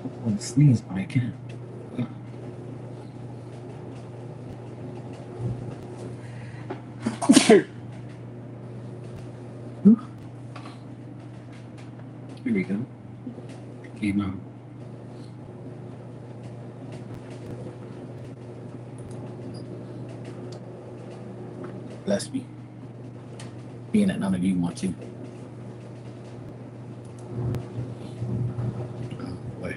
I want to sneeze, but I can't. Here we go. Came out. Bless me. Being that none of you want to. Oh, boy.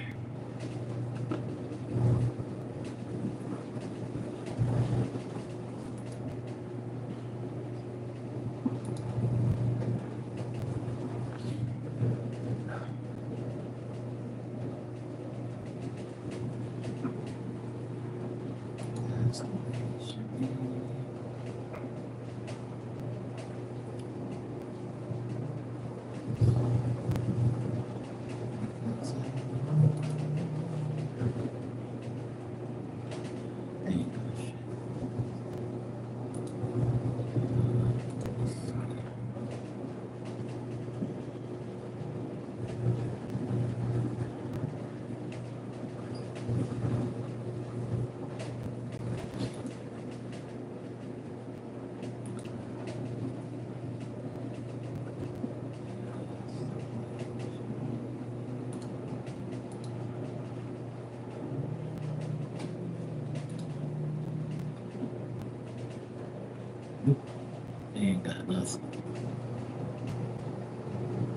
They ain't got nothing.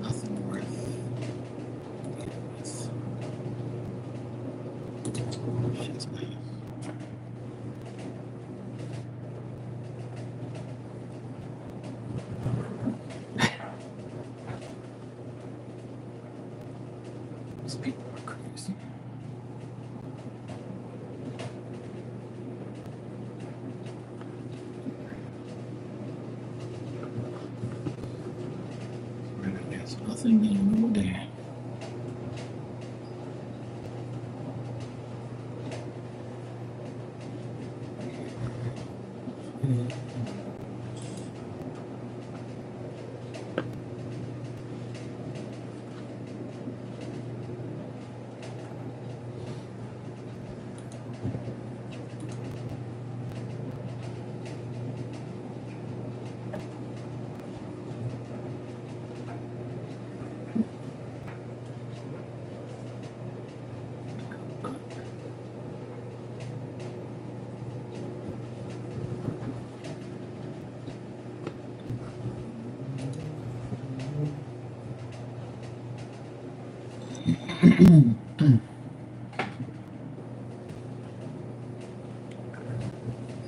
Nothing worth. Shit's nice. These people are crazy. There's nothing in there.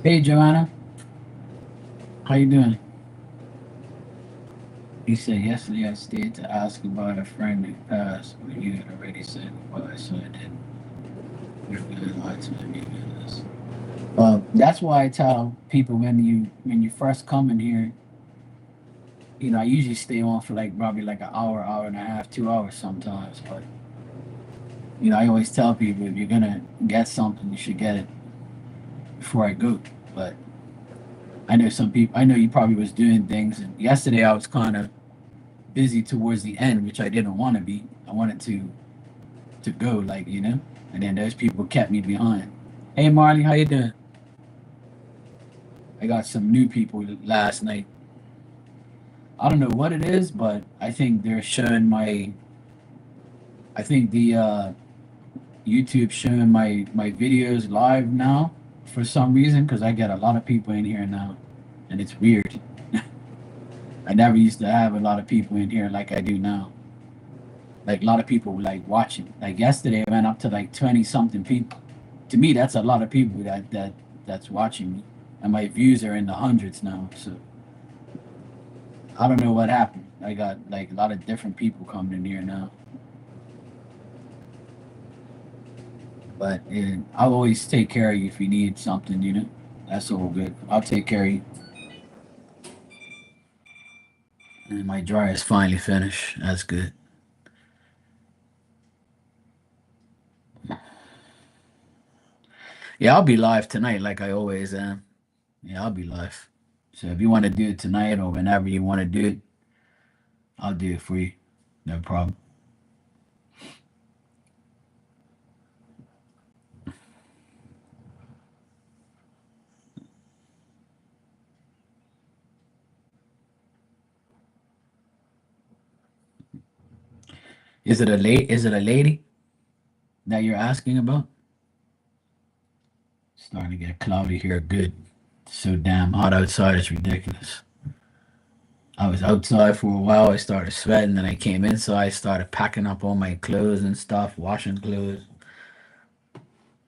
Hey, Joanna, how you doing? He said yesterday I stayed to ask about a friend who passed, but you had already said goodbye, so I didn't. You're feeling hard to me, goodness. Well, that's why I tell people when you first come in here, I usually stay on for like probably like an hour, hour and a half, 2 hours sometimes. But I always tell people if you're gonna get something, you should get it before I go. But I know some people. I know you probably was doing things, and yesterday I was kind of busy towards the end, which I didn't want to be. I wanted to go, like and then those people kept me behind. Hey, Marley, how you doing? I got some new people last night. I don't know what it is, but I think they're showing my. I think the YouTube showing my videos live now for some reason because I get a lot of people in here now, and it's weird. I never used to have a lot of people in here like I do now. Like a lot of people were like watching. Like yesterday, I went up to like 20 something people. To me, that's a lot of people that's watching me, and my views are in the hundreds now. So I don't know what happened. I got like a lot of different people coming in here now. But I'll always take care of you if you need something. That's all good. I'll take care of you. And my dryer is finally finished. That's good. Yeah, I'll be live tonight like I always am. Yeah, I'll be live. So if you want to do it tonight or whenever you want to do it, I'll do it for you. No problem. Is it a lady that you're asking about? Starting to get cloudy here. Good. So damn hot outside. It's ridiculous. I was outside for a while. I started sweating. Then I came inside. Started packing up all my clothes and stuff, washing clothes.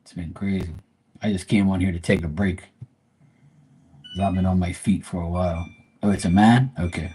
It's been crazy. I just came on here to take a break. 'Cause I've been on my feet for a while. Oh, it's a man? Okay.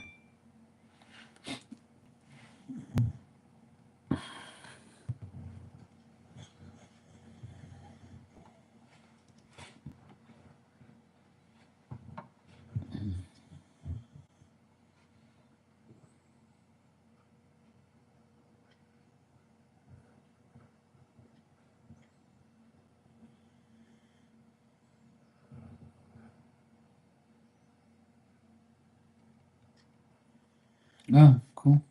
Oh, cool.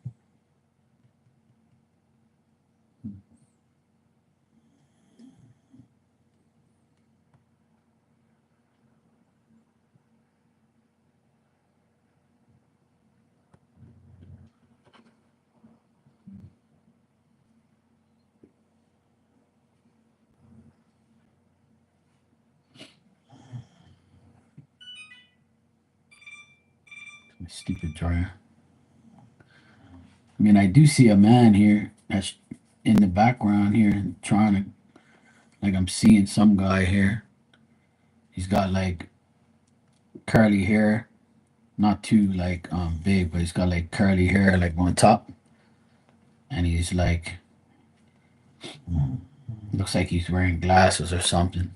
My stupid dryer. I mean, I do see a man here that's in the background here trying to Like I'm seeing some guy here. He's got like curly hair, not too like big, but he's got like curly hair like on top, and he's like looks like he's wearing glasses or something.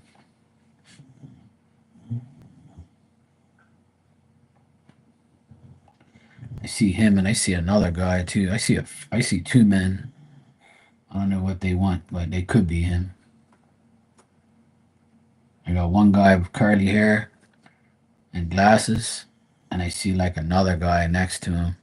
I see him and I see another guy too. I see two men. I don't know what they want, but they could be him. I got one guy with curly hair and glasses, and I see like another guy next to him.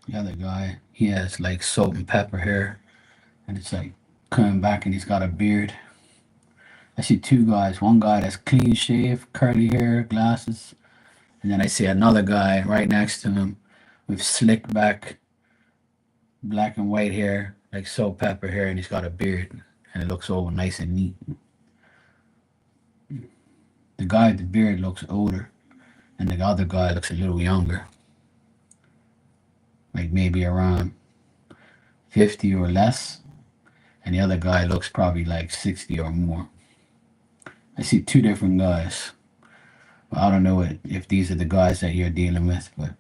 The other guy, he has like salt and pepper hair, and it's like coming back, and he's got a beard. I see two guys. One guy that's clean shaved, curly hair, glasses, and then I see another guy right next to him with slick back, black and white hair, like salt pepper hair, and he's got a beard, and it looks all nice and neat. The guy with the beard looks older, and the other guy looks a little younger, like maybe around 50 or less, and the other guy looks probably like 60 or more. I see two different guys. Well, I don't know if these are the guys that you're dealing with, but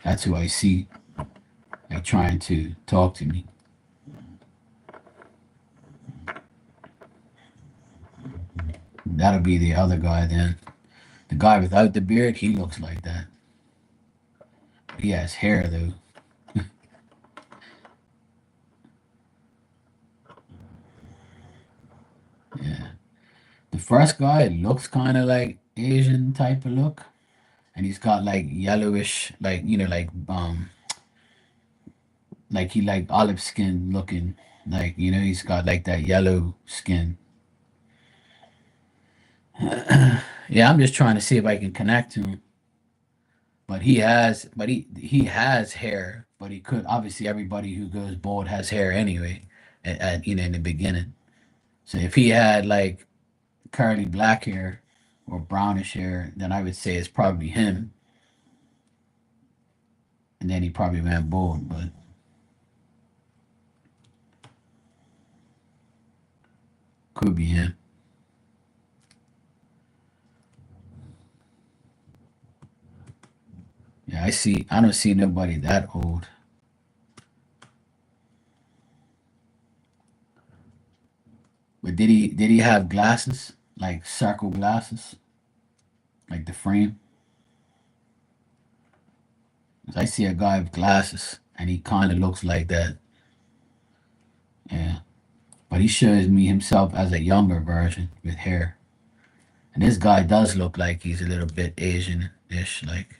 that's who I see, like trying to talk to me. That'll be the other guy then. The guy without the beard, he looks like that. He has hair though. Yeah. The first guy looks kind of like Asian type of look, and he's got like yellowish, like like he like olive skin looking, like he's got like that yellow skin. Yeah, I'm just trying to see if I can connect to him. But he has hair, but he could obviously everybody who goes bald has hair anyway, in the beginning. So if he had like curly black hair or brownish hair, then I would say it's probably him, and then he probably went bald, but could be him. Yeah, I see. I don't see nobody that old. But did he have glasses like circle glasses, like the frame? 'Cause I see a guy with glasses, and he kind of looks like that. Yeah, but he shows me himself as a younger version with hair. And this guy does look like he's a little bit Asian-ish, like,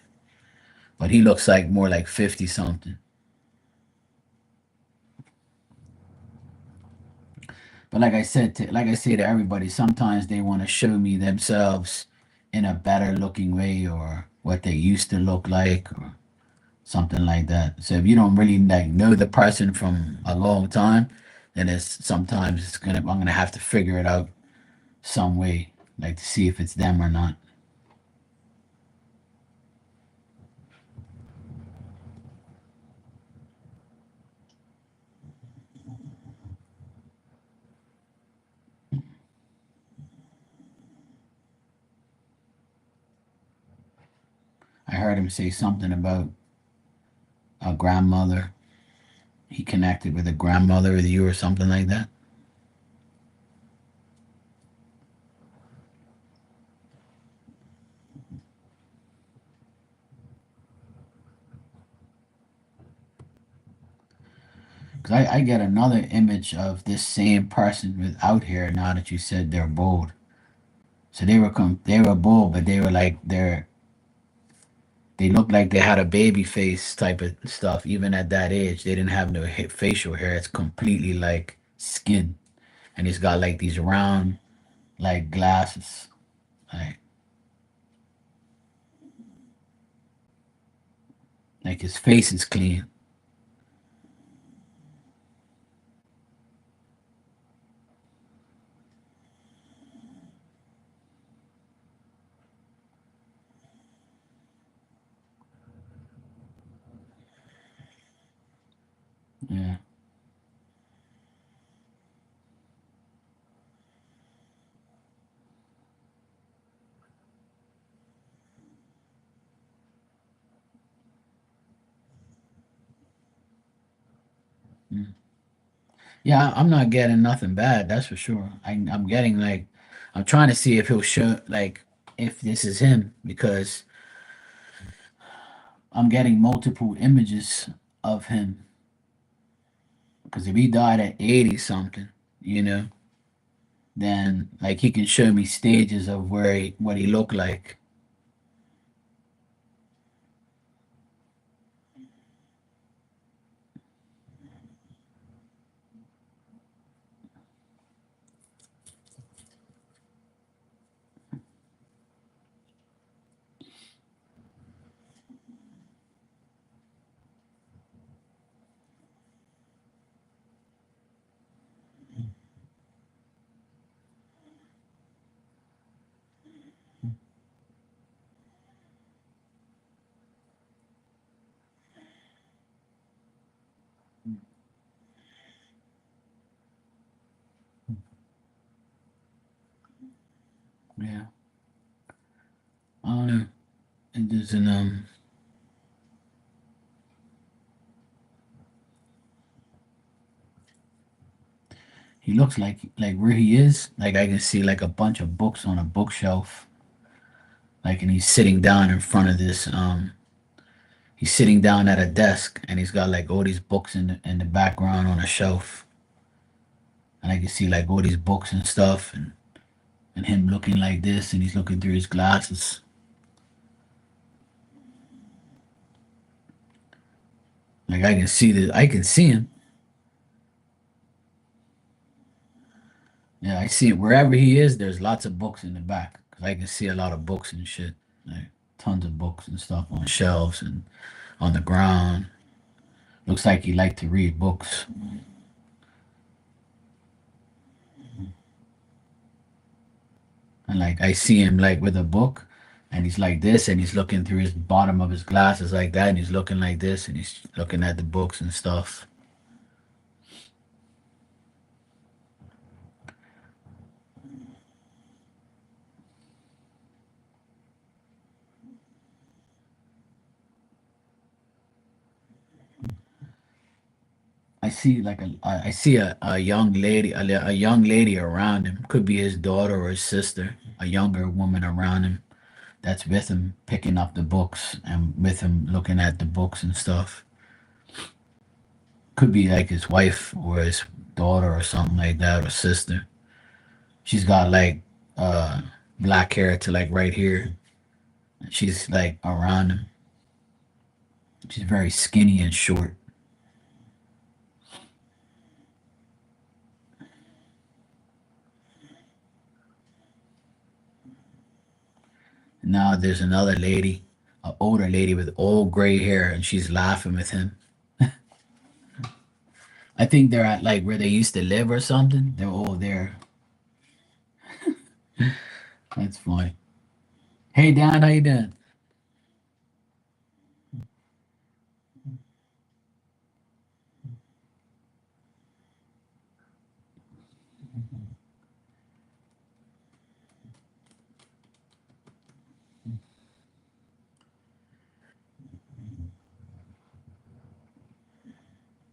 but he looks like more like 50 something. But like I say to everybody, sometimes they want to show me themselves in a better looking way or what they used to look like or something like that. So if you don't really like know the person from a long time, then it's sometimes I'm gonna have to figure it out some way, like to see if it's them or not. I heard him say something about a grandmother. He connected with a grandmother with you or something like that. Because I get another image of this same person without hair now that you said they're bald. So they were bold, but they were like they looked like they had a baby face type of stuff. Even at that age, they didn't have no facial hair. It's completely like skin, and he's got like these round like glasses. Like his face is clean. Yeah, mm. Yeah. I'm not getting nothing bad. That's for sure. I'm getting like, I'm trying to see if he'll show like if this is him because I'm getting multiple images of him. Because if he died at 80 something, you know, then like he can show me stages of what he looked like. Yeah, I don't know. It doesn't he looks like where he is, like I can see like a bunch of books on a bookshelf, like and he's sitting down in front of this he's sitting down at a desk and he's got like all these books in the background on a shelf. And I can see like all these books and stuff and him looking like this and he's looking through his glasses. Like I can see him. Yeah, I see it. Wherever he is, there's lots of books in the back. 'Cause I can see a lot of books and shit. Like tons of books and stuff on shelves and on the ground. Looks like he liked to read books. And like I see him like with a book and he's like this and he's looking through his bottom of his glasses like that and he's looking like this and he's looking at the books and stuff. I see a young lady a young lady around him. Could be his daughter or his sister, a younger woman around him that's with him picking up the books and with him looking at the books and stuff. Could be like his wife or his daughter or something like that or sister. She's got like uh black hair to like right here. She's like around him. She's very skinny and short. Now there's another lady, an older lady with old gray hair, and she's laughing with him. I think they're at like where they used to live or something. They're all there. That's funny. Hey Dan, how you doing?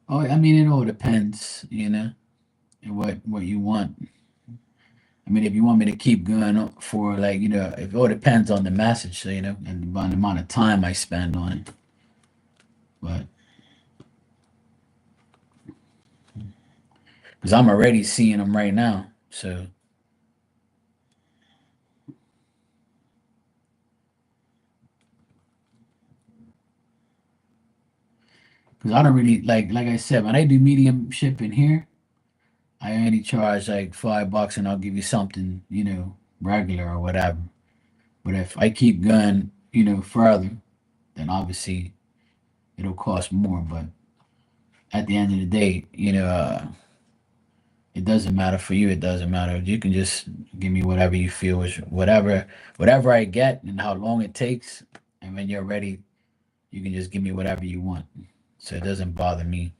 Oh, I mean, it all depends, you know, and what you want. I mean, if you want me to keep going for like, you know, it all depends on the message, so, you know, and on the amount of time I spend on it. But because I'm already seeing them right now, so because I don't really like I said, when I do medium shipping here, I only charge like $5 and I'll give you something, regular or whatever. But if I keep going, further, then obviously it'll cost more. But at the end of the day, it doesn't matter for you. It doesn't matter. You can just give me whatever you feel is whatever I get and how long it takes. And when you're ready, you can just give me whatever you want. So it doesn't bother me.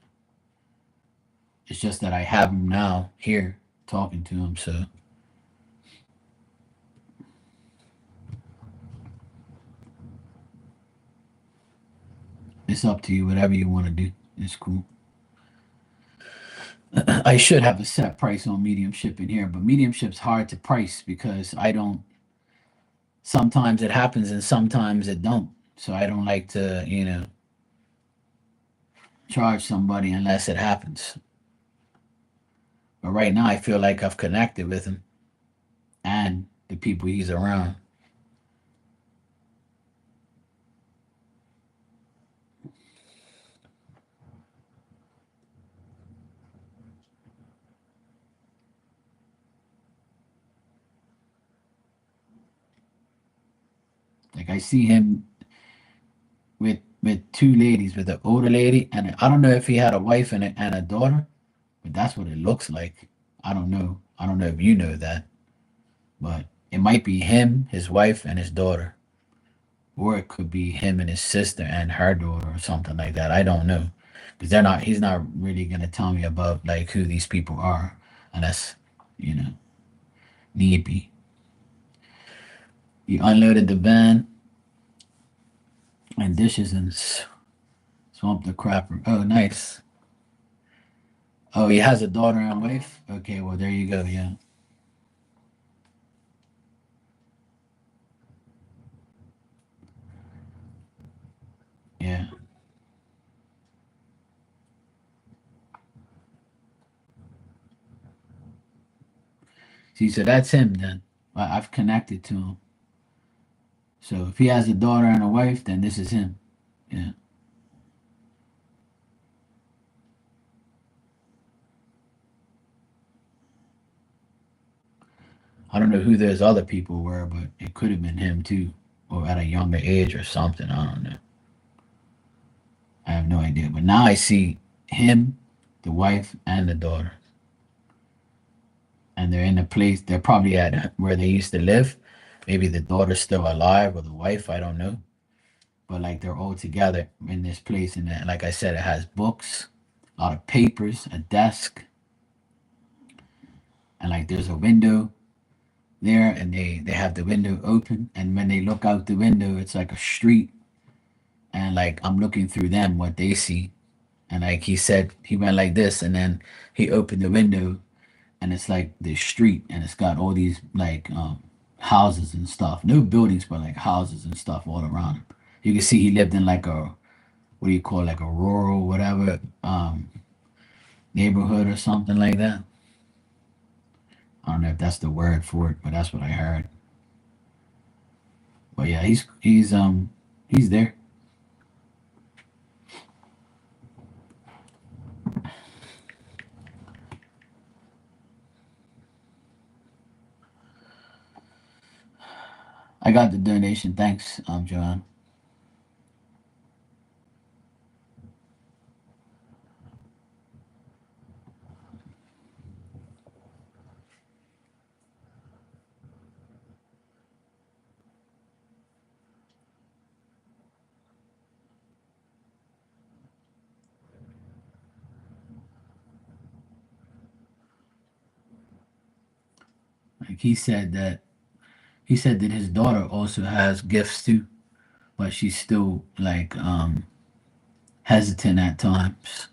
It's just that I have him now here talking to him. So it's up to you. Whatever you want to do, it's cool. I should have a set price on medium shipping here, but medium ship's hard to price because I don't. Sometimes it happens and sometimes it don't. So I don't like to, charge somebody unless it happens. But right now, I feel like I've connected with him and the people he's around. Like I see him with two ladies, with an older lady, and I don't know if he had a wife and a daughter, but that's what it looks like. I don't know. I don't know if you know that, but it might be him, his wife, and his daughter, or it could be him and his sister and her daughter, or something like that. I don't know, because they're not. He's not really gonna tell me about like who these people are, unless you know need be. You unloaded the van and dishes and swamped the crapper. Oh, nice. Oh, he has a daughter and wife. Okay, well there you go. Yeah, yeah. See, so that's him then. I've connected to him. So if he has a daughter and a wife, then this is him. Yeah. I don't know who those other people were, but it could have been him too, or at a younger age or something. I don't know. I have no idea. But now I see him, the wife, and the daughter, and they're in a place. They're probably at where they used to live. Maybe the daughter's still alive or the wife. I don't know. But like they're all together in this place, and like I said, it has books, a lot of papers, a desk, and like there's a window there, and they have the window open, and when they look out the window, it's like a street, and like I'm looking through them what they see, and like he said, he went like this, and then he opened the window, and it's like the street, and it's got all these like houses and stuff, no buildings, but like houses and stuff all around him. You can see he lived in like a what do you call it, like a rural whatever neighborhood or something like that. I don't know if that's the word for it, but that's what I heard. But yeah, he's there. I got the donation. Thanks, Joanne. Like he said that his daughter also has gifts too, but she's still like hesitant at times.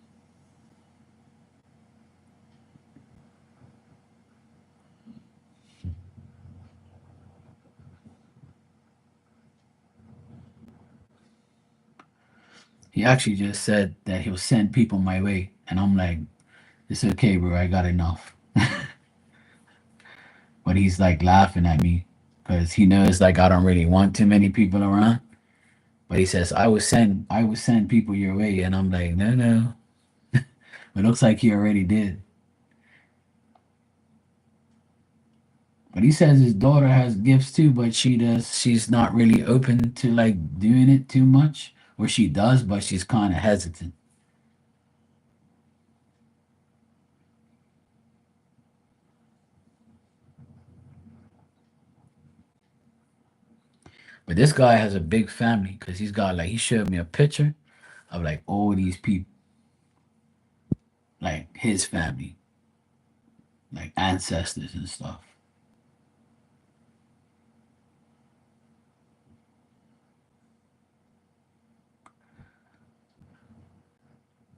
He actually just said that he'll send people my way, and I'm like, it's okay, bro. I got enough. But he's like laughing at me because he knows like I don't really want too many people around. But he says, I will send people your way. And I'm like, no, no. It looks like he already did. But he says his daughter has gifts too, but she's not really open to like doing it too much. Or she does, but she's kind of hesitant. But this guy has a big family because he's got like he showed me a picture of like all these people, like his family, like ancestors and stuff.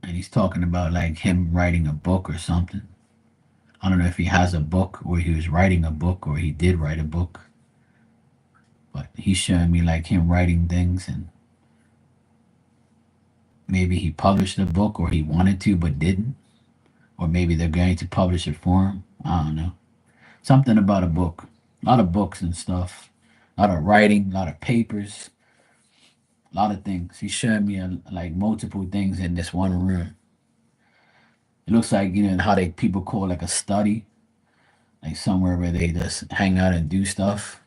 And he's talking about like him writing a book or something. I don't know if he has a book or he was writing a book or he did write a book, but he's showing me like him writing things and maybe he published a book or he wanted to but didn't, or maybe they're going to publish it for him. I don't know. Something about a book. A lot of books and stuff. A lot of writing, a lot of papers, a lot of things. He's showing me like multiple things in this one room. It looks like how they people call like a study, like somewhere where they just hang out and do stuff.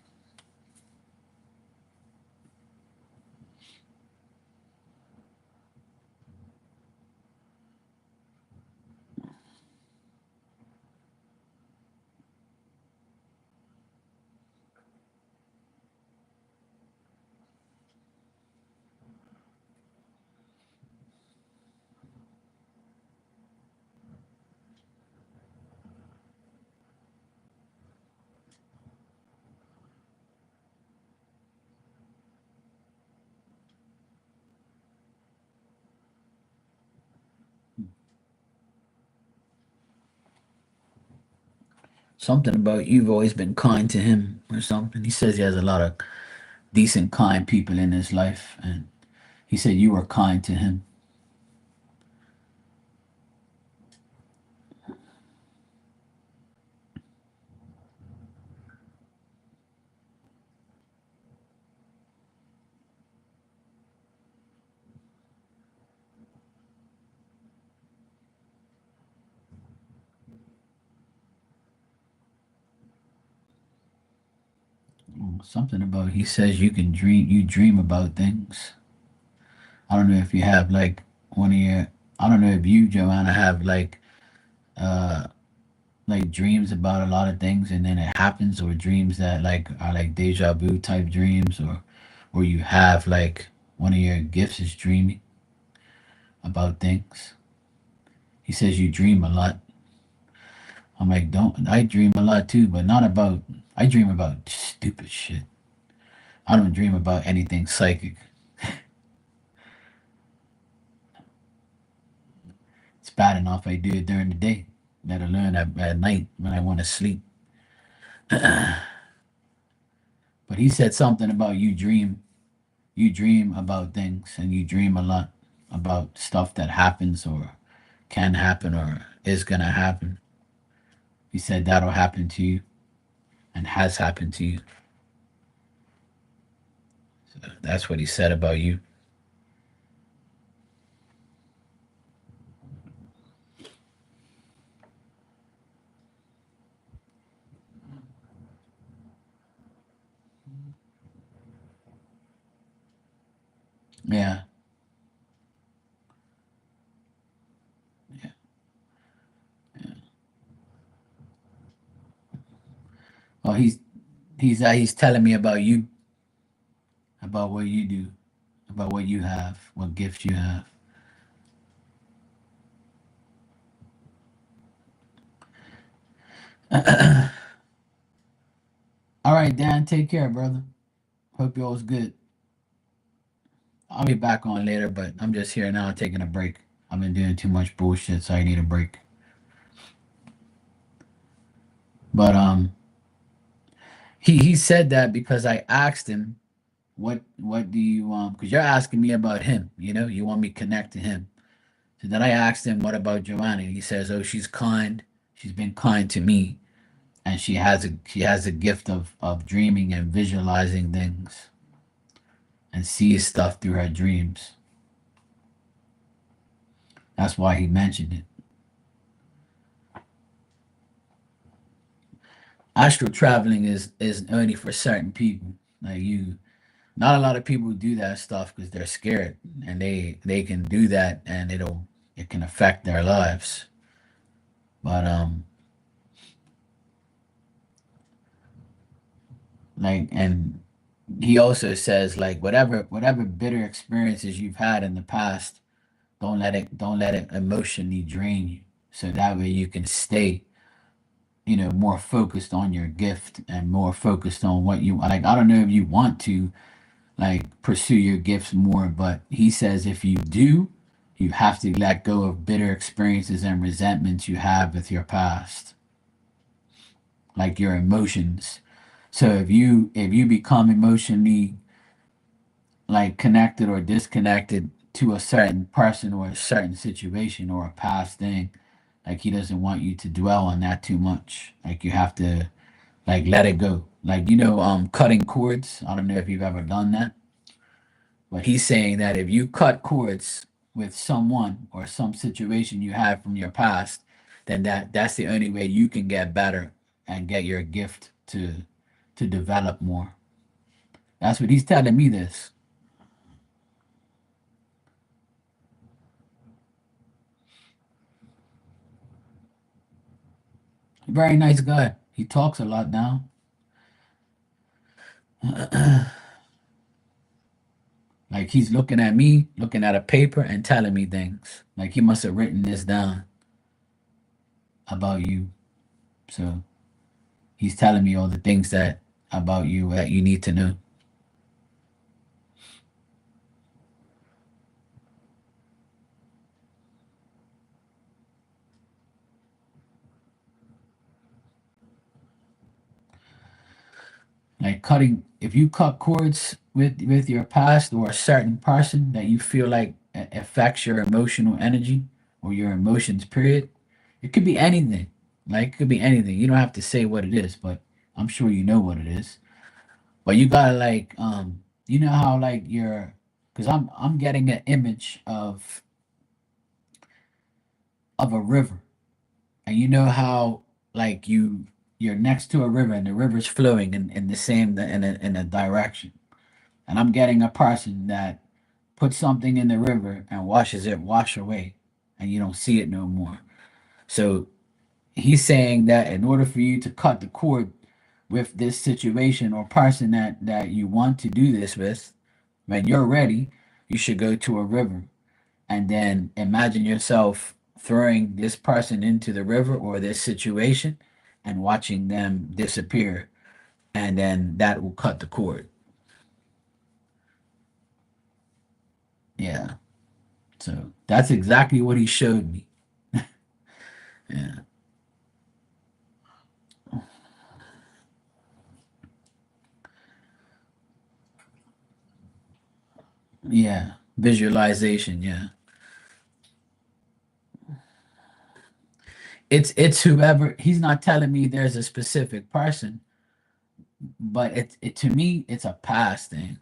Something about you've always been kind to him or something. He says he has a lot of decent, kind people in his life, and he said you were kind to him. Something about he says you dream about things. I don't know if you have like one of your I don't know if you, Joanna, have uh like dreams about a lot of things and then it happens, or dreams that like are like deja vu type dreams, or you have like one of your gifts is dreaming about things. He says you dream a lot. I'm like, don't I dream a lot too, but not about I dream about stupid shit. I don't dream about anything psychic. It's bad enough I do it during the day, let alone at night when I want to sleep. But he said something about you dream about things and you dream a lot about stuff that happens or can happen or is gonna happen. He said that'll happen to you and has happened to you. So that's what he said about you. Yeah, yeah, yeah. Well, he's telling me about you, about what you do, about what you have, what gifts you have. All right, Dan, take care, brother. Hope yours good. I'll be back on later, but I'm just here now taking a break. I've been doing too much bullshit, so I need a break. But he said that because I asked him, what do you because you're asking me about him, you want me to connect to him. So then I asked him, what about Joanna? He says, oh, she's kind. She's been kind to me, and she has a gift of dreaming and visualizing things. and sees stuff through her dreams. That's why he mentioned it. Astral traveling is only for certain people. Like you, not a lot of people do that stuff because they're scared, and they can do that, and it can affect their lives. But like, and he also says like whatever bitter experiences you've had in the past, don't let it emotionally drain you. So that way you can stay, more focused on your gift and more focused on what you like. I don't know if you want to like pursue your gifts more, but he says if you do, you have to let go of bitter experiences and resentments you have with your past, like your emotions. So if you become emotionally like connected or disconnected to a certain person or a certain situation or a past thing, like he doesn't want you to dwell on that too much. Like you have to like let it go. Like cutting cords. I don't know if you've ever done that, but he's saying that if you cut cords with someone or some situation you have from your past, then that's the only way you can get better and get your gift to develop more. That's what he's telling me this. Very nice guy. He talks a lot now. Like he's looking at me, looking at a paper and telling me things. Like he must have written this down about you. So he's telling me all the things that about you that you need to know. Like cutting, if you cut cords with your past or a certain person that you feel like affects your emotional energy or your emotions, period, it could be anything. Like it could be anything. You don't have to say what it is, but I'm sure you know what it is. But you gotta like you know how like you're because I'm getting an image of a river. And you know how like you're next to a river and the river's flowing in the same in a direction. And I'm getting a person that puts something in the river and washes it wash away and you don't see it no more. So he's saying that in order for you to cut the cord with this situation or person that you want to do this with, when you're ready, you should go to a river and then imagine yourself throwing this person into the river or this situation and watching them disappear, and then that will cut the cord. Yeah. So that's exactly what he showed me. Yeah. Yeah. Visualization. Yeah. It's whoever. He's not telling me there's a specific person, but it to me it's a past thing.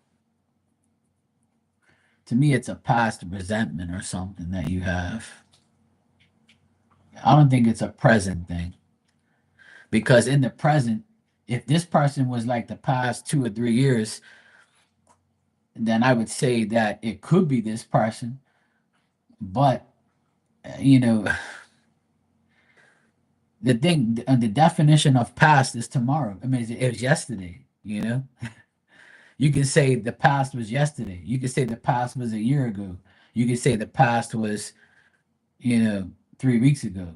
To me, it's a past resentment or something that you have. I don't think it's a present thing because in the present, if this person was like the past 2 or 3 years, then I would say that it could be this person. But you know, the definition of past is tomorrow. I mean, it was yesterday. You can say the past was yesterday. You can say the past was a year ago. You can say the past was, 3 weeks ago.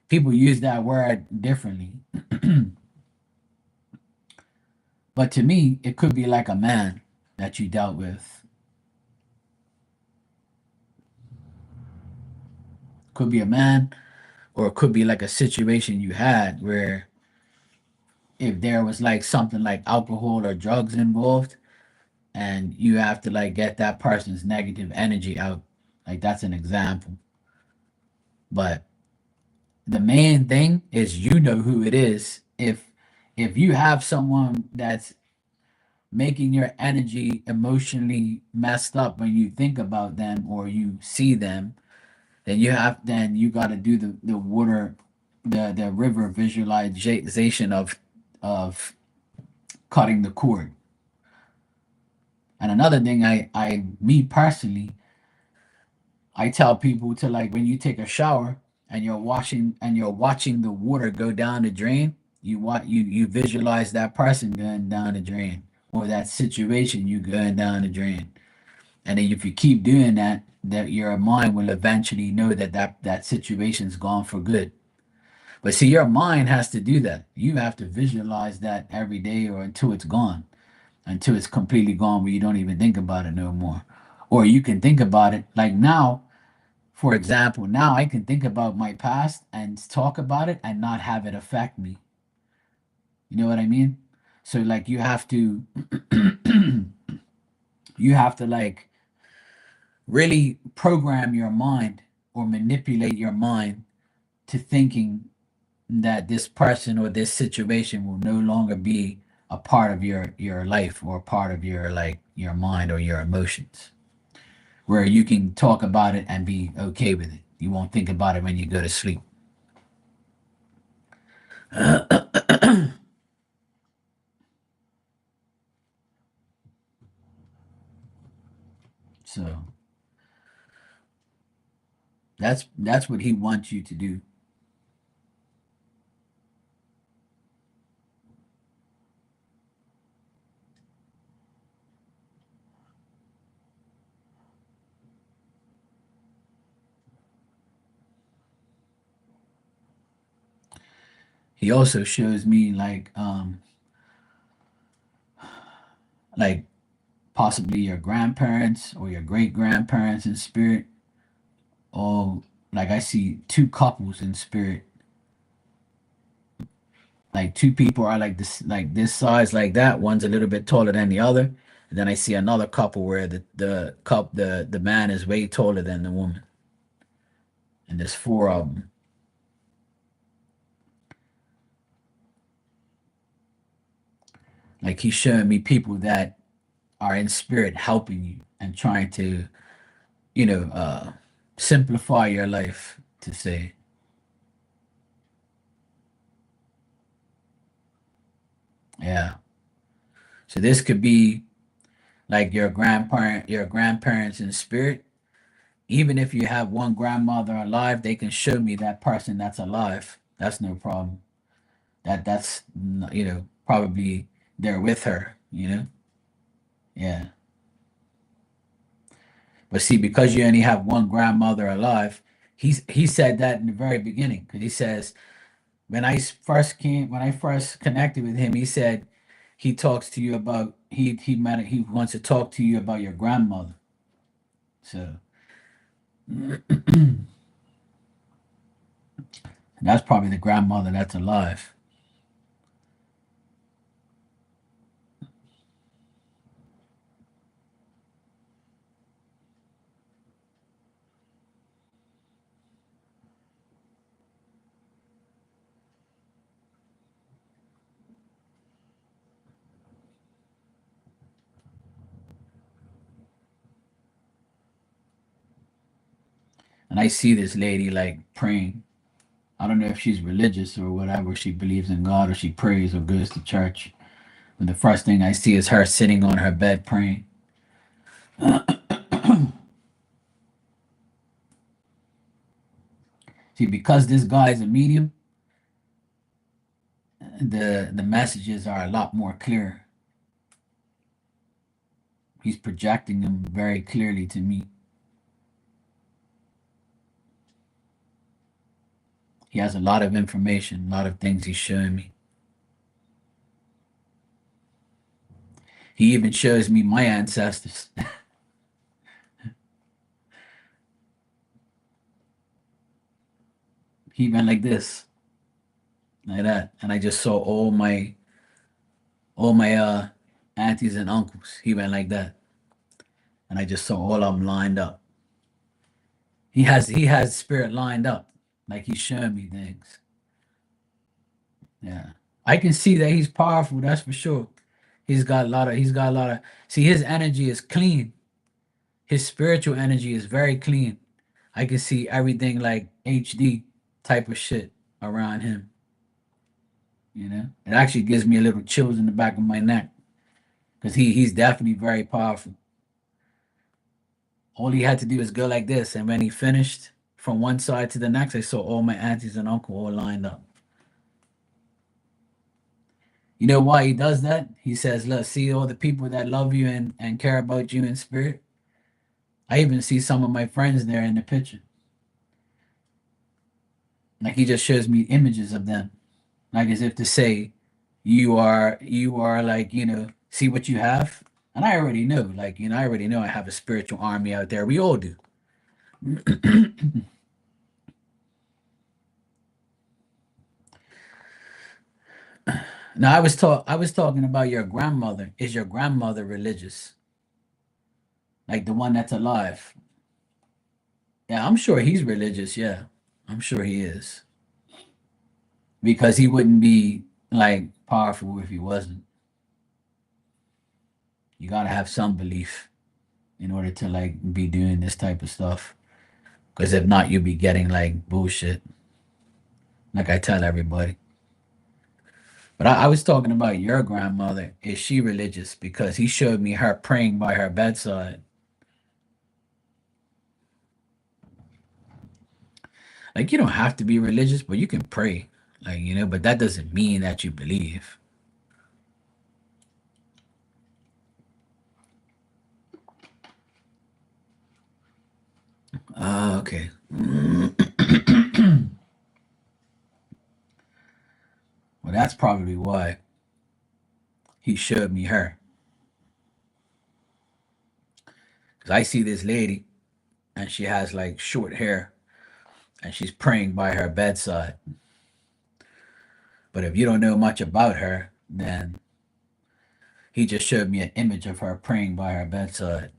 People use that word differently. But to me, it could be like a man that you dealt with. Could be a man, or it could be like a situation you had where if there was like something like alcohol or drugs involved, and you have to like get that person's negative energy out. Like that's an example. But the main thing is you know who it is. If you have someone that's making your energy emotionally messed up when you think about them or you see them, then you got to do the water, the river visualization of cutting the cord. And another thing, me personally, I tell people to, like, when you take a shower and you're watching the water go down the drain, you visualize that person going down the drain, or that situation you going down the drain. And then if you keep doing that, that your mind will eventually know that situation's gone for good. But see, your mind has to do that. You have to visualize that every day, or until it's gone, until it's completely gone, where you don't even think about it no more. Or you can think about it, like now, for example, now I can think about my past and talk about it and not have it affect me. You know what I mean? So like you have to like really program your mind or manipulate your mind to thinking that this person or this situation will no longer be a part of your life, or a part of your, like, your mind or your emotions, where you can talk about it and be okay with it. You won't think about it when you go to sleep. So that's what he wants you to do. He also shows me like possibly your grandparents or your great grandparents in spirit. Or like I see two couples in spirit. Like two people are like this size, like that. One's a little bit taller than the other. And then I see another couple where the man is way taller than the woman. And there's four of them. Like he's showing me people that are in spirit helping you and trying to, you know, simplify your life, to say. Yeah. So this could be like your grandparents in spirit. Even if you have one grandmother alive, they can show me that person that's alive. That's no problem. That's probably they're with her. Yeah. But see, because you only have one grandmother alive, he said that in the very beginning, because he says, when I first connected with him, he said he talks to you about he wants to talk to you about your grandmother. So that's probably the grandmother that's alive. And I see this lady like praying. I don't know if she's religious or whatever. She believes in God, or she prays or goes to church. But the first thing I see is her sitting on her bed praying. See, because this guy is a medium, the messages are a lot more clear. He's projecting them very clearly to me. He has a lot of information, a lot of things he's showing me. He even shows me my ancestors. He went like this, like that, and I just saw all my aunties and uncles. He went like that, and I just saw all of them lined up. He has spirit lined up, like he's showing me things. Yeah, I can see that he's powerful. That's for sure. He's got a lot of see, his energy is clean. His spiritual energy is very clean. I can see everything like HD type of shit around him. It actually gives me a little chills in the back of my neck because he's definitely very powerful. All he had to do is go like this, and when he finished from one side to the next, I saw all my aunties and uncle all lined up. You know why he does that? He says, "Look, see all the people that love you and care about you in spirit. I even see some of my friends there in the picture. Like he just shows me images of them, like as if to say, you are like see what you have." And I already know, like I already know I have a spiritual army out there. We all do. Now I was talking about your grandmother. Is your grandmother religious? Like the one that's alive? Yeah, I'm sure he's religious. Yeah, I'm sure he is because he wouldn't be like powerful if he wasn't. You gotta have some belief in order to like be doing this type of stuff. Because if not, you'll be getting like bullshit. Like I tell everybody. But I was talking about your grandmother. Is she religious? Because he showed me her praying by her bedside. Like you don't have to be religious, but you can pray. Like, but that doesn't mean that you believe. Ah, okay. Well, that's probably why he showed me her. Because I see this lady and she has like short hair and she's praying by her bedside. But if you don't know much about her, then he just showed me an image of her praying by her bedside.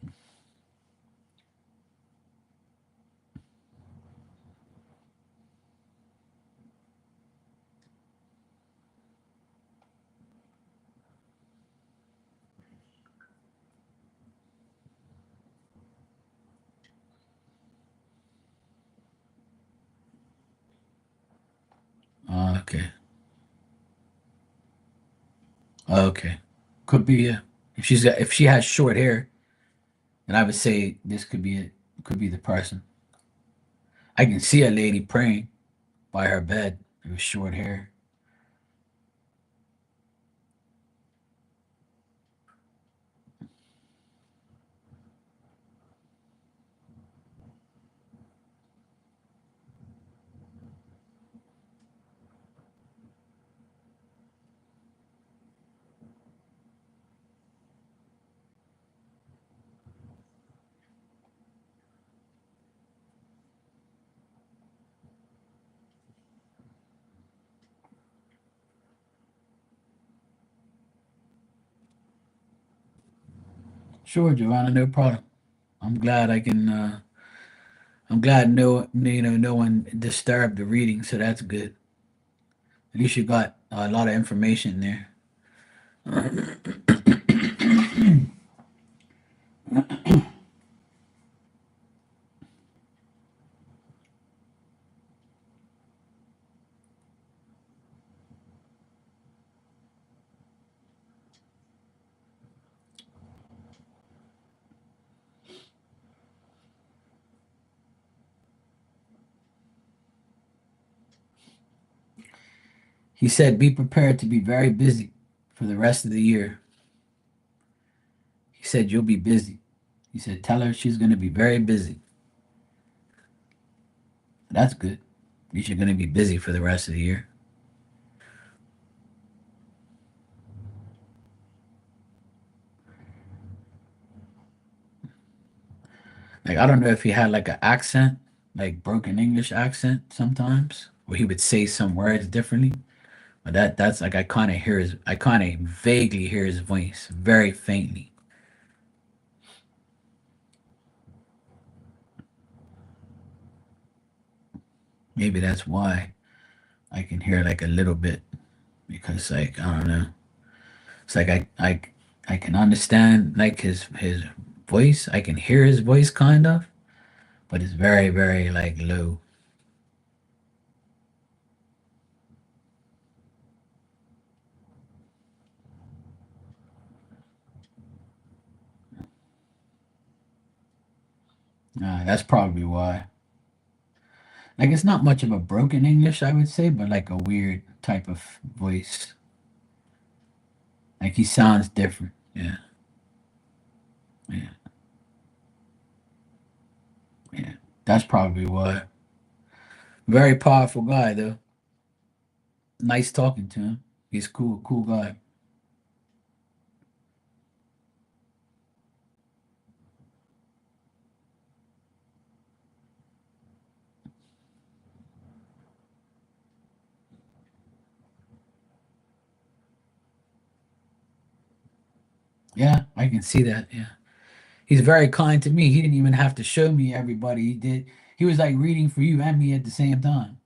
Okay. Okay. Could be, yeah. If she has short hair, then I would say this could be it. Could be the person. I can see a lady praying by her bed with short hair. Sure, Joanna, no problem. I'm glad I can. I'm glad no one disturbed the reading, so that's good. At least you got a lot of information there. He said, "Be prepared to be very busy for the rest of the year." He said, "You'll be busy." He said, "Tell her she's going to be very busy." That's good. At least you're going to be busy for the rest of the year. Like, I don't know if he had like an accent, like broken English accent sometimes, where he would say some words differently. But that's like I kind of vaguely hear his voice very faintly. Maybe that's why I can hear like a little bit because like I don't know. It's like I can understand like his voice. I can hear his voice kind of, but it's very, very like low. That's probably why. Like it's not much of a broken English, I would say, but like a weird type of voice. Like he sounds different. Yeah, yeah, yeah. That's probably why. Very powerful guy though. Nice talking to him. He's cool, cool guy. Yeah, I can see that. Yeah. He's very kind to me. He didn't even have to show me everybody. He did. He was like reading for you and me at the same time.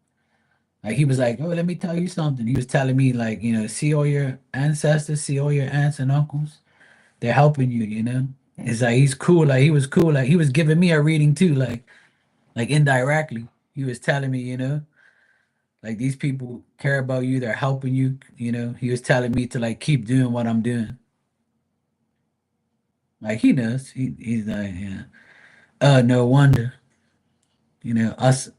Like he was like, "Oh, let me tell you something." He was telling me like, see all your ancestors, see all your aunts and uncles. They're helping you, you know. It's like he's cool. Like he was cool. Like he was giving me a reading too. Like indirectly, he was telling me, like these people care about you. They're helping you. He was telling me to like keep doing what I'm doing. Like he knows. He's like, yeah. No wonder. Us.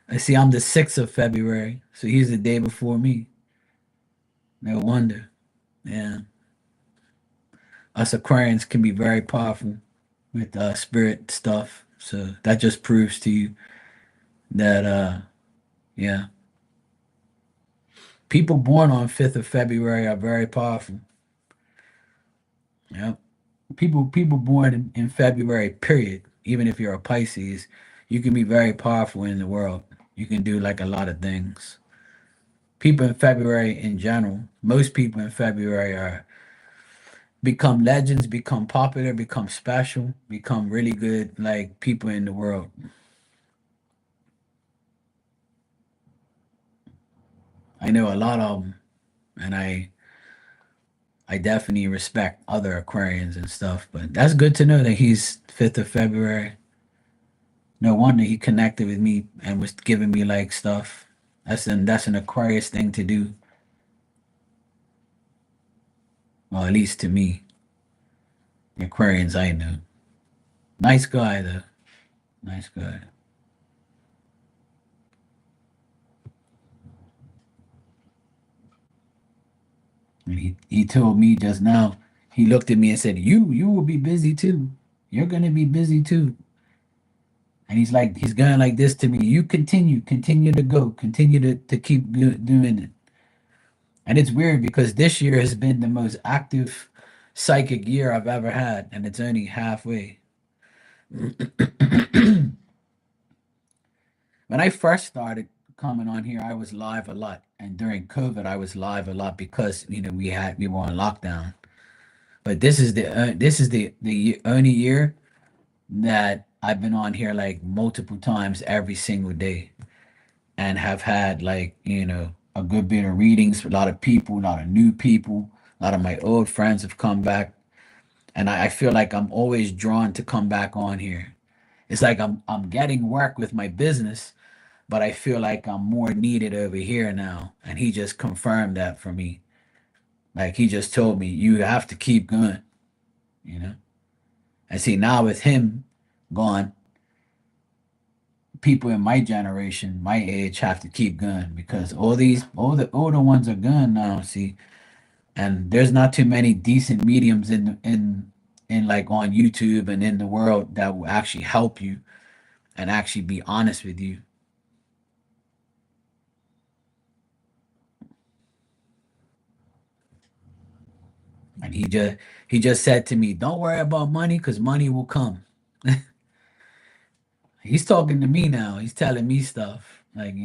I see. I'm the 6th of February, so he's the day before me. No wonder. Yeah. Us Aquarians can be very powerful with spirit stuff. So that just proves to you that yeah, people born on 5th of February are very powerful. Yeah. People born in February, period. Even if you're a Pisces, you can be very powerful in the world. You can do like a lot of things. People in February in general, most people in February are become legends, become popular, become special, become really good like people in the world. I know a lot of them, and I definitely respect other Aquarians and stuff. But that's good to know that he's 5th of February. No wonder he connected with me and was giving me like stuff. That's an Aquarius thing to do. Well, at least to me, the Aquarians I know. Nice guy though. Nice guy. And he told me just now. He looked at me and said, "You will be busy too. You're gonna be busy too." And he's going like this to me. You continue to go, continue to keep doing it. And it's weird because this year has been the most active psychic year I've ever had, and it's only halfway. When I first started coming on here, I was live a lot, and during COVID, I was live a lot because we were on lockdown. But this is the only year that I've been on here like multiple times every single day, and have had like a good bit of readings for a lot of people, a lot of new people, a lot of my old friends have come back, and I feel like I'm always drawn to come back on here. It's like I'm getting work with my business, but I feel like I'm more needed over here now. And he just confirmed that for me. Like he just told me, you have to keep going, you know? And see, now with him gone, people in my generation, my age, have to keep going because all the older ones are gone now, see? And there's not too many decent mediums in like on YouTube and in the world that will actually help you and actually be honest with you. And he just said to me, "Don't worry about money, because money will come." He's talking to me now. He's telling me stuff. Like,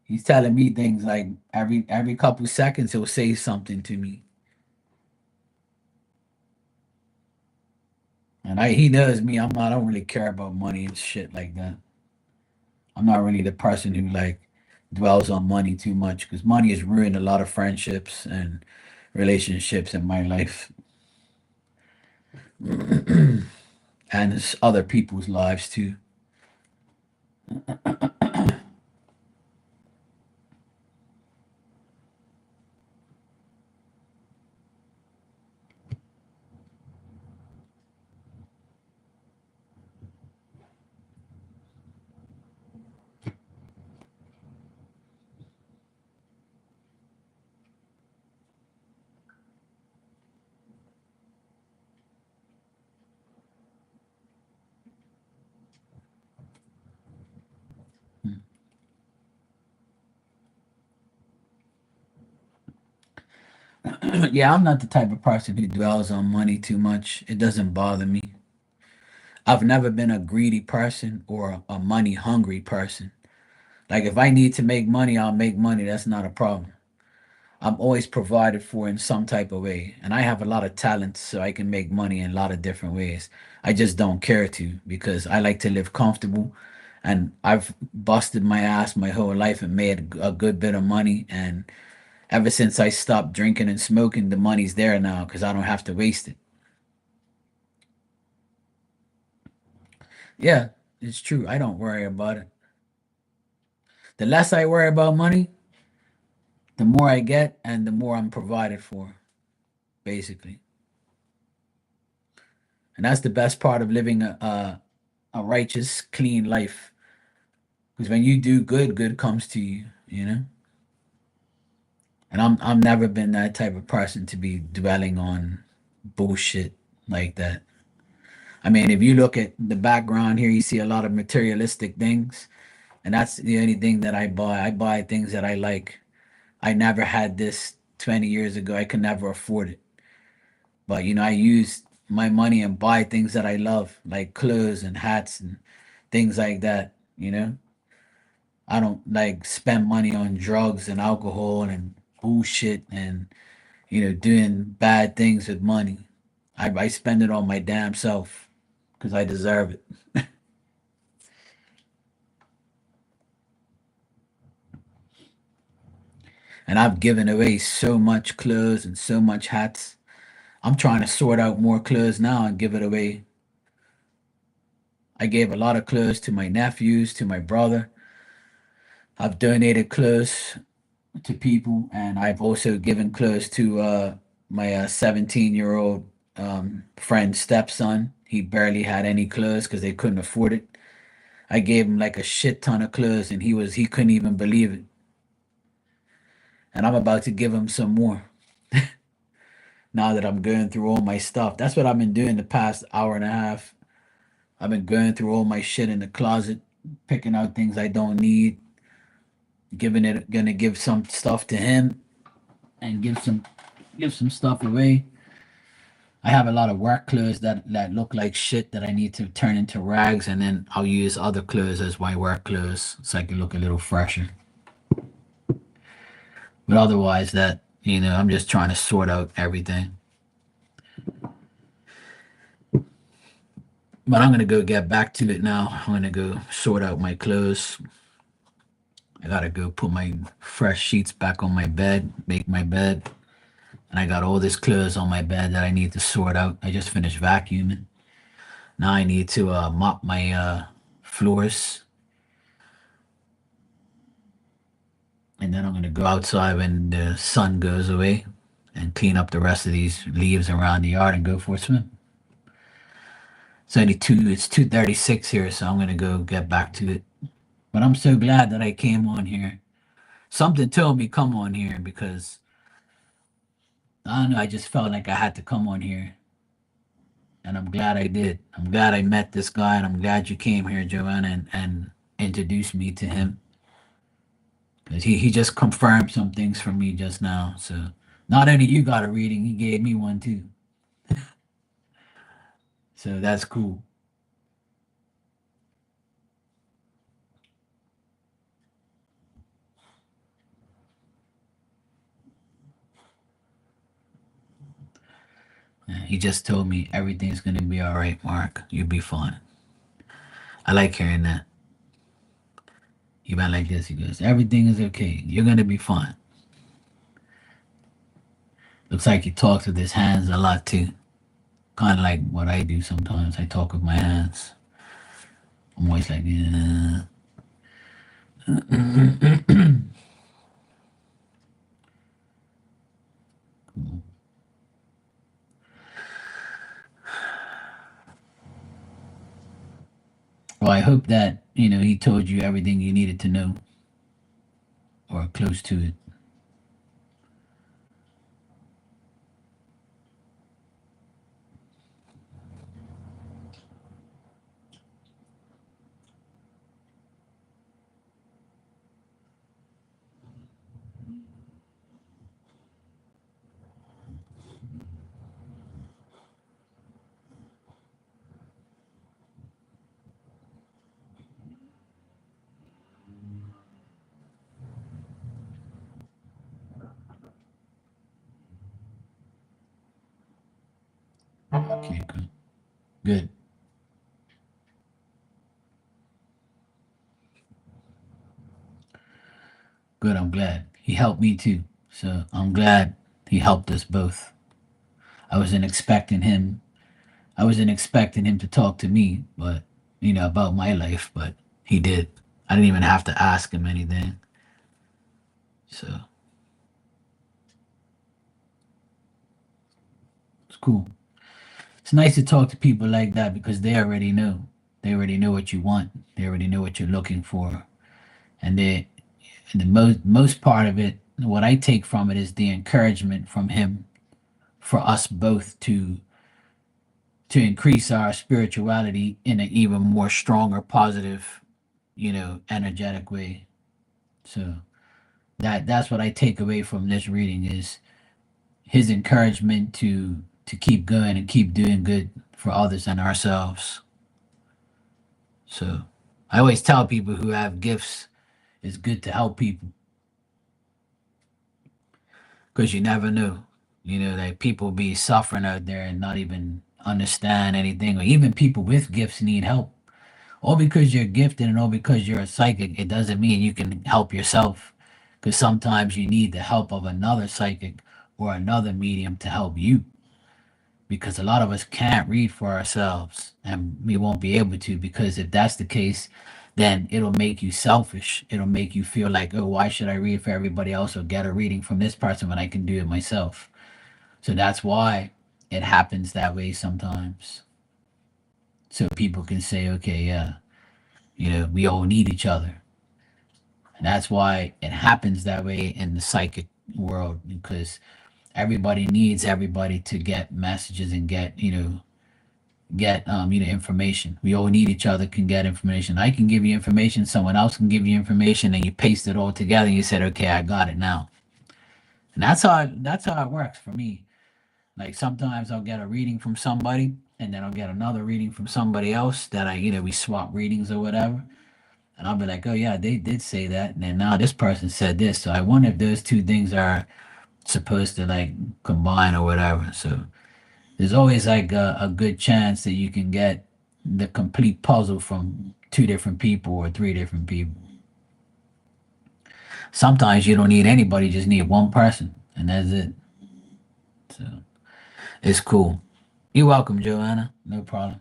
he's telling me things like every couple seconds he'll say something to me. And he knows me. I don't really care about money and shit like that. I'm not really the person who like dwells on money too much because money has ruined a lot of friendships and relationships in my life. And it's other people's lives too. Yeah, I'm not the type of person who dwells on money too much. It doesn't bother me. I've never been a greedy person or a money hungry person. Like if I need to make money, I'll make money. That's not a problem. I'm always provided for in some type of way. And I have a lot of talents, so I can make money in a lot of different ways. I just don't care to because I like to live comfortable. And I've busted my ass my whole life and made a good bit of money. And ever since I stopped drinking and smoking, the money's there now because I don't have to waste it. Yeah, it's true. I don't worry about it. The less I worry about money, the more I get and the more I'm provided for, basically. And that's the best part of living a righteous, clean life. Because when you do good, good comes to you, you know? And I'm never been that type of person to be dwelling on bullshit like that. I mean, if you look at the background here, you see a lot of materialistic things, and that's the only thing that I buy. I buy things that I like. I never had this 20 years ago. I could never afford it. But I use my money and buy things that I love, like clothes and hats and things like that. I don't like spend money on drugs and alcohol and bullshit and doing bad things with money. I spend it on my damn self because I deserve it. And I've given away so much clothes and so much hats. I'm trying to sort out more clothes now and give it away. I gave a lot of clothes to my nephews, to my brother. I've donated clothes to people, and I've also given clothes to my 17-year-old friend's stepson. He barely had any clothes because they couldn't afford it. I gave him like a shit ton of clothes, and he couldn't even believe it. And I'm about to give him some more now that I'm going through all my stuff. That's what I've been doing the past hour and a half. I've been going through all my shit in the closet, picking out things I don't need, gonna give some stuff to him, and give some stuff away. I have a lot of work clothes that look like shit that I need to turn into rags, and then I'll use other clothes as my work clothes so I can look a little fresher. But otherwise, I'm just trying to sort out everything. But I'm gonna go get back to it now. I'm gonna go sort out my clothes. I gotta go put my fresh sheets back on my bed, make my bed, and I got all this clothes on my bed that I need to sort out. I just finished vacuuming. Now I need to mop my floors, and then I'm gonna go outside when the sun goes away and clean up the rest of these leaves around the yard and go for a swim. It's 2:36 here, so I'm gonna go get back to it. But I'm so glad that I came on here. Something told me come on here because I don't know, I just felt like I had to come on here. And I'm glad I did. I'm glad I met this guy, and I'm glad you came here, Joanna, and introduced me to him. Because he just confirmed some things for me just now. So not only you got a reading, he gave me one too. So that's cool. Yeah, he just told me everything's gonna be all right, Mark. You'll be fine. I like hearing that. He went like this. He goes, everything is okay. You're gonna be fine. Looks like he talks with his hands a lot too. Kind of like what I do sometimes. I talk with my hands. I'm always like, yeah. Well, I hope that he told you everything you needed to know, or close to it. Okay, good. Good. Good. I'm glad he helped me too. So I'm glad he helped us both. I wasn't expecting him. I wasn't expecting him to talk to me, but about my life. But he did. I didn't even have to ask him anything. So it's cool. It's nice to talk to people like that because they already know. They already know what you want. They already know what you're looking for, and they and the most part of it. What I take from it is the encouragement from him for us both to increase our spirituality in an even more stronger, positive, energetic way. So that's what I take away from this reading is his encouragement to keep going and keep doing good for others and ourselves. So I always tell people who have gifts it's good to help people because you never know. Like people be suffering out there and not even understand anything, or even people with gifts need help. All because you're gifted and all because you're a psychic, it doesn't mean you can help yourself. Because sometimes you need the help of another psychic or another medium to help you. Because a lot of us can't read for ourselves and we won't be able to. Because if that's the case, then it'll make you selfish. It'll make you feel like, oh, why should I read for everybody else or get a reading from this person when I can do it myself? So that's why it happens that way sometimes. So people can say, okay, yeah, we all need each other. And that's why it happens that way in the psychic world because everybody needs everybody to get messages and get information. We all need each other can get information. I can give you information, someone else can give you information, and you paste it all together and you said, okay, I got it now. And that's how it works for me. Like sometimes I'll get a reading from somebody and then I'll get another reading from somebody else that we swap readings or whatever. And I'll be like, oh yeah, they did say that. And then now this person said this. So I wonder if those two things are supposed to like combine or whatever. So there's always like a good chance that you can get the complete puzzle from two different people or three different people. Sometimes you don't need anybody, you just need one person, and that's it. So it's cool. You're welcome, Joanna. No problem.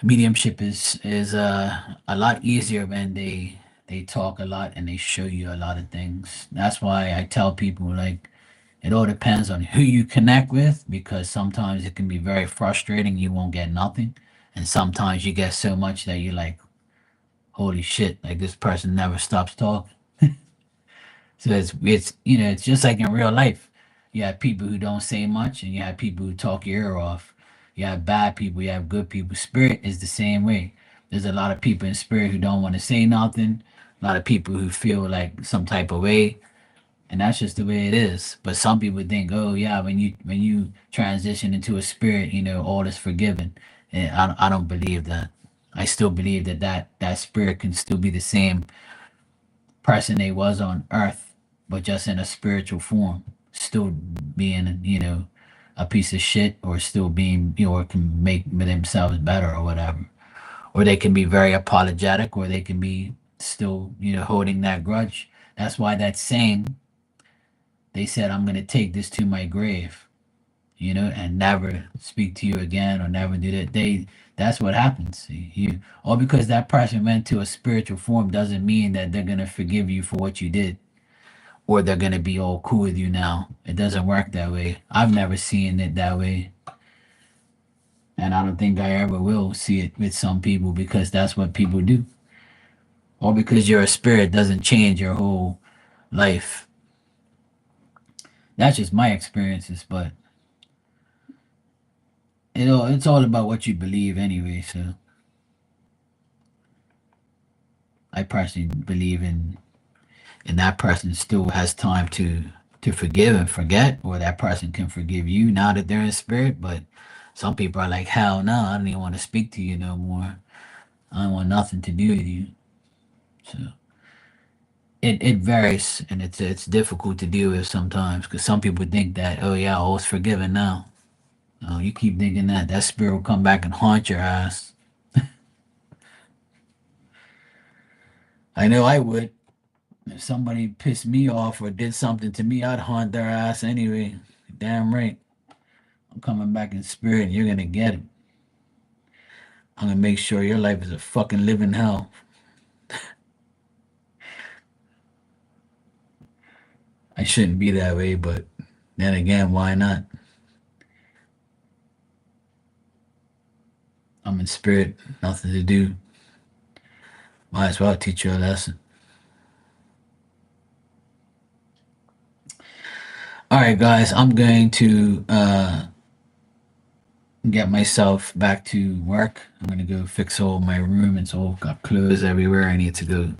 Mediumship is a lot easier when they talk a lot and they show you a lot of things. That's why I tell people like it all depends on who you connect with because sometimes it can be very frustrating. You won't get nothing, and sometimes you get so much that you're like, holy shit! Like this person never stops talking. So it's just like in real life. You have people who don't say much, and you have people who talk your ear off. You have bad people, you have good people. Spirit is the same way. There's a lot of people in spirit who don't want to say nothing. A lot of people who feel like some type of way, and that's just the way it is. But some people think, oh yeah, when you transition into a spirit, all is forgiven. And I don't believe that. I still believe that spirit can still be the same person they was on earth, but just in a spiritual form, still being, a piece of shit or still being, or can make themselves better or whatever. Or they can be very apologetic, or they can be still, holding that grudge. That's why that saying, they said, I'm going to take this to my grave, and never speak to you again or never do that. That's what happens. All because that person went to a spiritual form doesn't mean that they're going to forgive you for what you did or they're going to be all cool with you now. It doesn't work that way. I've never seen it that way. And I don't think I ever will see it with some people because that's what people do. Or because you're a spirit doesn't change your whole life. That's just my experiences, but it's all about what you believe anyway. So I personally believe in that person still has time to forgive and forget, or that person can forgive you now that they're in spirit. But some people are like, hell no, I don't even want to speak to you no more. I don't want nothing to do with you. So it varies, and it's difficult to deal with sometimes because some people think that, oh yeah, all's forgiven now. No, you keep thinking that spirit will come back and haunt your ass. I know I would. If somebody pissed me off or did something to me, I'd haunt their ass anyway. Damn right. I'm coming back in spirit and you're gonna get it. I'm gonna make sure your life is a fucking living hell. I shouldn't be that way, but then again, why not? I'm in spirit, nothing to do. Might as well teach you a lesson. All right, guys, I'm going to get myself back to work. I'm gonna go fix all my room. It's all got clothes everywhere. I need to go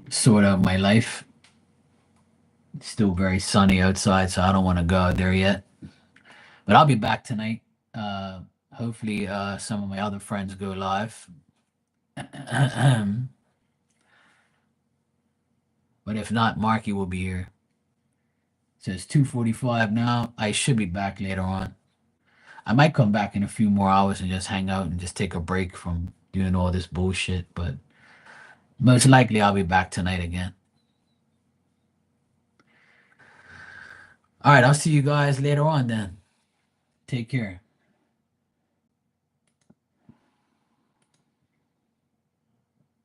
sort out my life. It's still very sunny outside, so I don't want to go out there yet. But I'll be back tonight. Hopefully, some of my other friends go live. But if not, Marky will be here. It says 2:45 now. I should be back later on. I might come back in a few more hours and just hang out and just take a break from doing all this bullshit. But most likely, I'll be back tonight again. All right, I'll see you guys later on then. Take care.